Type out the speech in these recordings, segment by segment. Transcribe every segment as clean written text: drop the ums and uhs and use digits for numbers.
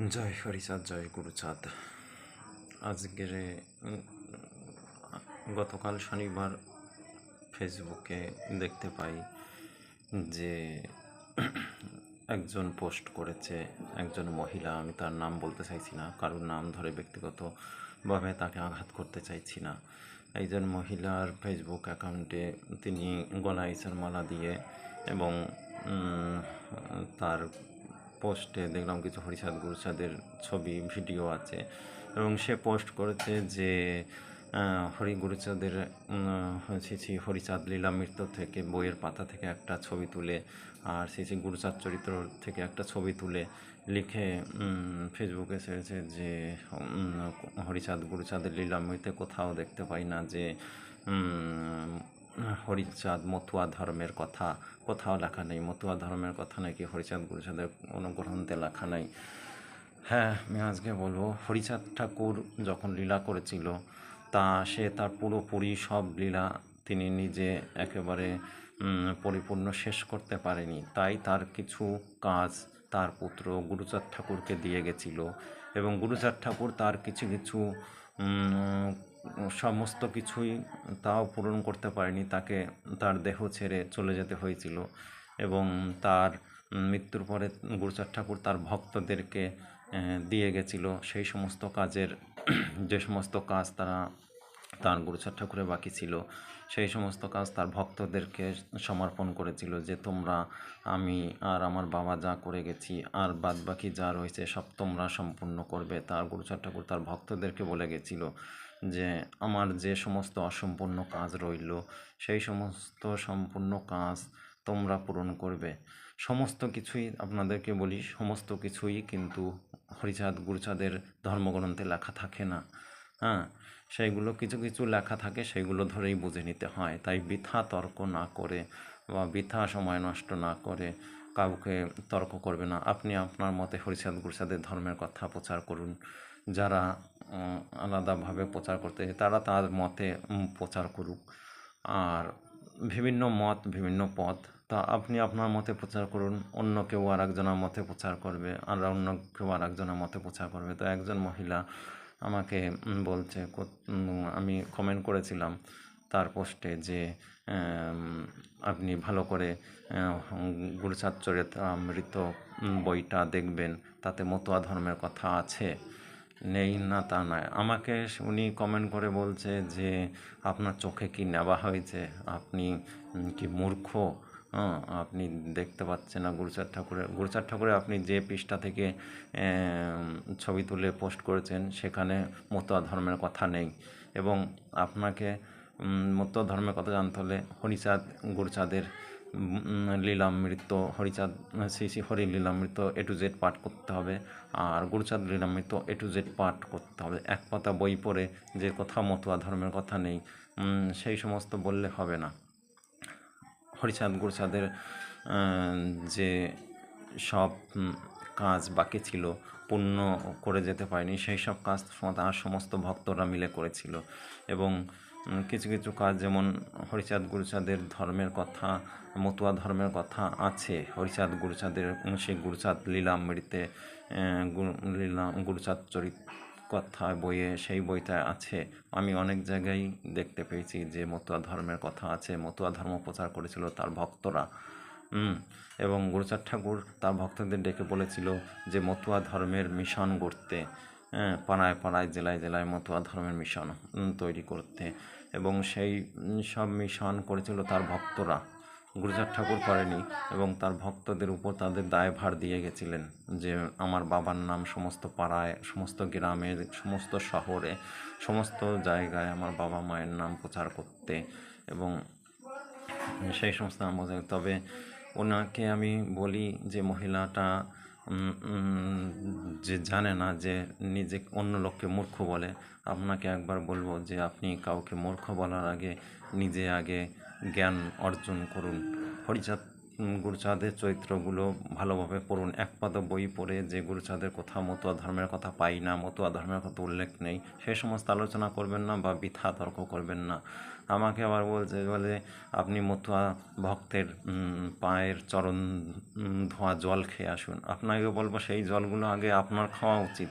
জয় হরিচাঁদ, জয় গুরুচাঁদ। আজকের গতকাল শনিবার ফেসবুকে দেখতে পাই যে একজন পোস্ট করেছে, একজন মহিলা, আমি তার নাম বলতে চাইছি না, কারোর নাম ধরে ব্যক্তিগতভাবে তাকে আঘাত করতে চাইছি না। একজন মহিলার ফেসবুক অ্যাকাউন্টে তিনি গলায় ইসার মালা দিয়ে এবং তার পোস্টে দেখলাম কিছু হরিচাঁদ গুরুচাঁদের ছবি ভিডিও আছে এবং সে পোস্ট করেছে যে হরি গুরুচাঁদের শ্রী হরিচাঁদ লীলামৃত থেকে বইয়ের পাতা থেকে একটা ছবি তুলে আর শ্রী গুরুচাঁদ চরিত্র থেকে একটা ছবি তুলে লিখে ফেসবুকে ছেড়েছে যে হরিচাঁদ গুরুচাঁদের লীলামৃতে কোথাও দেখতে পাই না যে হরিচাঁদ মতুয়া ধর্মের কথা, কোথাও লেখা নেই। মতুয়া ধর্মের কথা নাকি হরিচাঁদ গুরুচাঁদের কোনো গ্রন্থে লেখা নাই। হ্যাঁ, আমি আজকে বলবো, হরিচাঁদ ঠাকুর যখন লীলা করেছিল সে তার পুরোপুরি সব লীলা তিনি নিজে একেবারে পরিপূর্ণ শেষ করতে পারেনি। তাই তার কিছু কাজ তার পুত্র গুরুচাঁদ ঠাকুরকে দিয়ে গেছিল এবং গুরুচাঁদ ঠাকুর তার কিছু কিছু সমস্ত কিছুই তাও পূরণ করতে পারেনি। তাকে তার দেহ ছেড়ে চলে যেতে হয়েছিল এবং তার মৃত্যুর পরে গুরুচাঁদ ঠাকুর তার ভক্তদেরকে দিয়ে গেছিল সেই সমস্ত কাজের যে সমস্ত কাজ তার গুরুচাঁদ ঠাকুরের বাকি ছিল, সেই সমস্ত কাজ তার ভক্তদেরকে সমর্পণ করেছিল যে তোমরা, আমি আর আমার বাবা যা করে গেছি আর বাদ বাকি যা রয়েছে সব তোমরা সম্পূর্ণ করবে। তার গুরুচাঁদ ঠাকুর তার ভক্তদেরকে বলে গেছিল যে আমার যে সমস্ত অসম্পূর্ণ কাজ রইল সেই সমস্ত সম্পূর্ণ কাজ তোমরা পূরণ করবে। সমস্ত কিছুই আপনাদেরকে বলি, সমস্ত কিছুই কিন্তু হরিচাঁদ গুরুচাঁদের ধর্মগ্রন্থে লেখা থাকে না। হ্যাঁ, সেইগুলো কিছু কিছু লেখা থাকে, সেইগুলো ধরেই বুঝে নিতে হয়। তাই বৃথা তর্ক না করে বা বৃথা সময় নষ্ট না করে কাউকে তর্ক করবে না। আপনি আপনার মতে হরিচাঁদ গুরুচাঁদের ধর্মের কথা প্রচার করুন। যারা আলাদাভাবে প্রচার করতে তারা তার মতে প্রচার করুক। আর বিভিন্ন মত, বিভিন্ন পথ, তা আপনি আপনার মতে প্রচার করুন, অন্য কেউ আর একজনের মতে প্রচার করবে, আর অন্য কেউ আর একজনের মতে প্রচার করবে। তো একজন মহিলা আমাকে বলছে, আমি কমেন্ট করেছিলাম তার পোস্টে যে আপনি ভালো করে গুরুচাঁদ চরিতামৃত বইটা দেখবেন, তাতে মতুয়া ধর্মের কথা আছে, নেই না তা নয়। আমাকে উনি কমেন্ট করে বলছে যে আপনার চোখে কি নেওয়া হয়েছে, আপনি কি মূর্খ, আপনি দেখতে পাচ্ছেন না গুরুচাঁদ ঠাকুরের আপনি যে পৃষ্ঠা থেকে ছবি তুলে পোস্ট করেছেন সেখানে মতুয়া ধর্মের কথা নেই এবং আপনাকে মতুয়া ধর্মের কথা জানতে হলে Harichand গুরুচাঁদের Lilamrita, Harichand Shri Shri Hari Lilamrita A to Z পাঠ করতে হবে আর Guruchand Lilamrita A to Z পাঠ করতে হবে। এক পাতা বই পড়ে যে কোথাও মতুয়া ধর্মের কথা নেই সেই সমস্ত বললে হবে না। হরিচাঁদ গুরুচাঁদের যে সব কাজ বাকি ছিল পূর্ণ করে যেতে পারেনি, সেই সব কাজ তার সমস্ত ভক্তরা মিলে করেছিল এবং কিছু কিছু কাজ যেমন হরিচাঁদ গুরুচাঁদের ধর্মের কথা, মতুয়া ধর্মের কথা আছে হরিচাঁদ গুরুচাঁদের সেই গুরুচাঁদ লীলামৃতে গুরুচাঁদ চরিত কথা বইয়ে, সেই বইটা আছে। আমি অনেক জায়গায় দেখতে পেয়েছি যে মতুয়া ধর্মের কথা আছে, মতুয়া ধর্ম প্রচার করেছিল তার ভক্তরা। এবং গুরুচাঁদ ঠাকুর তার ভক্তদের ডেকে বলেছিল যে মতুয়া ধর্মের মিশন গড়তে, পাড়ায় পাড়ায় জেলায় জেলায় মতুয়া ধর্মের মিশন তৈরি করতে, এবং সেই সব মিশন করেছিল তার ভক্তরা, গুরুচাঁদ ঠাকুর করেনি। এবং তার ভক্তদের উপর তাদের দায়ভার দিয়ে গেছিলেন যে আমার বাবার নাম সমস্ত পাড়ায়, সমস্ত গ্রামে, সমস্ত শহরে, সমস্ত জায়গায় আমার বাবা মায়ের নাম প্রচার করতে এবং সেই সমস্ত নাম বোঝায়। তবে ওনাকে আমি বলি যে মহিলাটা যে জানে না, যে নিজে অন্য লোককে মূর্খ বলে, আপনাকে একবার বলবো যে আপনি কাউকে মূর্খ বলার আগে নিজে আগে জ্ঞান অর্জন করুন। হরিচাঁদ গুরুচাঁদের চরিত্রগুলো ভালোভাবে পড়ুন। একপাদা বই পড়ে যে গুরুচাঁদের কোথাও মতুয়া ধর্মের কথা পাই না, মতুয়া ধর্মের কথা উল্লেখ নেই, সেই সমস্ত আলোচনা করবেন না বা বৃথা তর্ক করবেন না। আমাকে আবার বলে আপনি মতুয়া ভক্তের পায়ের চরণ ধোয়া জল খেয়ে আসুন। আপনাকে বলবো সেই জলগুলো আগে আপনার খাওয়া উচিত।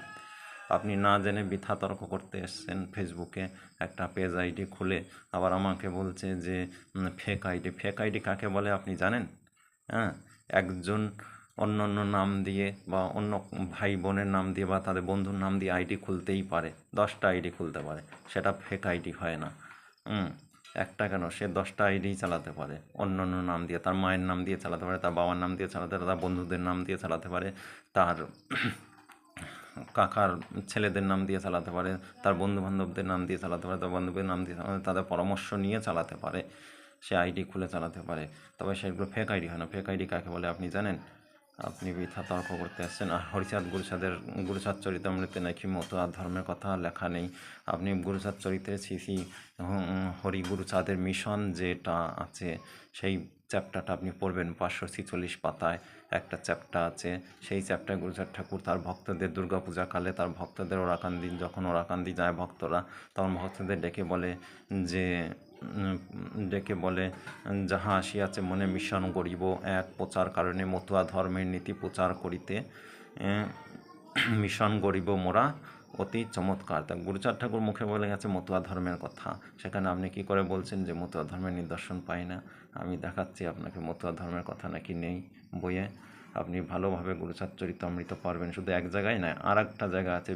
আপনি না জেনে বৃথা তর্ক করতে এসছেন ফেসবুকে একটা পেজ আইডি খুলে, আবার আমাকে বলছে যে ফেক আইডি। ফেক আইডি কাকে বলে আপনি জানেন? হ্যাঁ, একজন অন্য অন্য নাম দিয়ে বা অন্য ভাই বোনের নাম দিয়ে বা তাদের বন্ধুর নাম দিয়ে আইডি খুলতেই পারে, 10টা আইডি খুলতে পারে, সেটা ফেক আইডি হয় না। একটা কেন, সে 10টা আইডি চালাতে পারে অন্য অন্য নাম দিয়ে, তার মায়ের নাম দিয়ে চালাতে পারে, তার বাবার নাম দিয়ে চালাতে পারে, তার বন্ধুদের নাম দিয়ে চালাতে পারে, তার কাকার ছেলেদের নাম দিয়ে চালাতে পারে, তার বন্ধুবান্ধবদের নাম দিয়ে চালাতে পারে, তার বান্ধবীর নাম দিয়ে চালাতে, তাদের পরামর্শ নিয়ে চালাতে পারে, সে আইডি খুলে চালাতে পারে। তবে সেগুলো ফেক আইডি হয় না। ফেক আইডি কাকে বলে আপনি জানেন? আপনি বৃথা তর্ক করতে আসছেন। আর হরিচাঁদ গুরুচাঁদ চরিতামৃতে নাকি মতুয়া ধর্মের কথা লেখা নেই। আপনি গুরুচাঁদ চরিত্রে শ্রী হরি গুরুচাঁদের মিশন যেটা আছে সেই চ্যাপ্টারটা আপনি পড়বেন। 546 পাতায় একটা চ্যাপ্টার আছে। সেই চ্যাপ্টারে গুরুচাঁদ ঠাকুর তার ভক্তদের দুর্গাপূজাকালে তার ভক্তদের যখন ওরাকান্দি যায় ভক্তরা, তখন ভক্তদের ডেকে বলে যাহা আসিয়াছে মনে মিশন করিব এক প্রচার কারণে মতুয়া ধর্মের নীতি প্রচার করিতে মিশন করিব মোরা অতি চমৎকার। তা গুরুচাঁদ ঠাকুর মুখে বলে গেছে মতুয়া ধর্মের কথা, সেখানে আপনি কি করে বলছেন যে মতুয়া ধর্মের নিদর্শন পাই না? আমি দেখাচ্ছি আপনাকে মতুয়া ধর্মের কথা নাকি নেই বইয়ে। আপনি ভালোভাবে গুরুচাঁদ চরিতামৃত পারবেন, শুধু এক জায়গায় নয়, আর একটা জায়গা আছে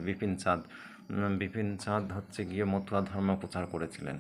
বিপিন চাঁদ হচ্ছে গিয়ে মতুয়া ধর্ম প্রচার করেছিলেন।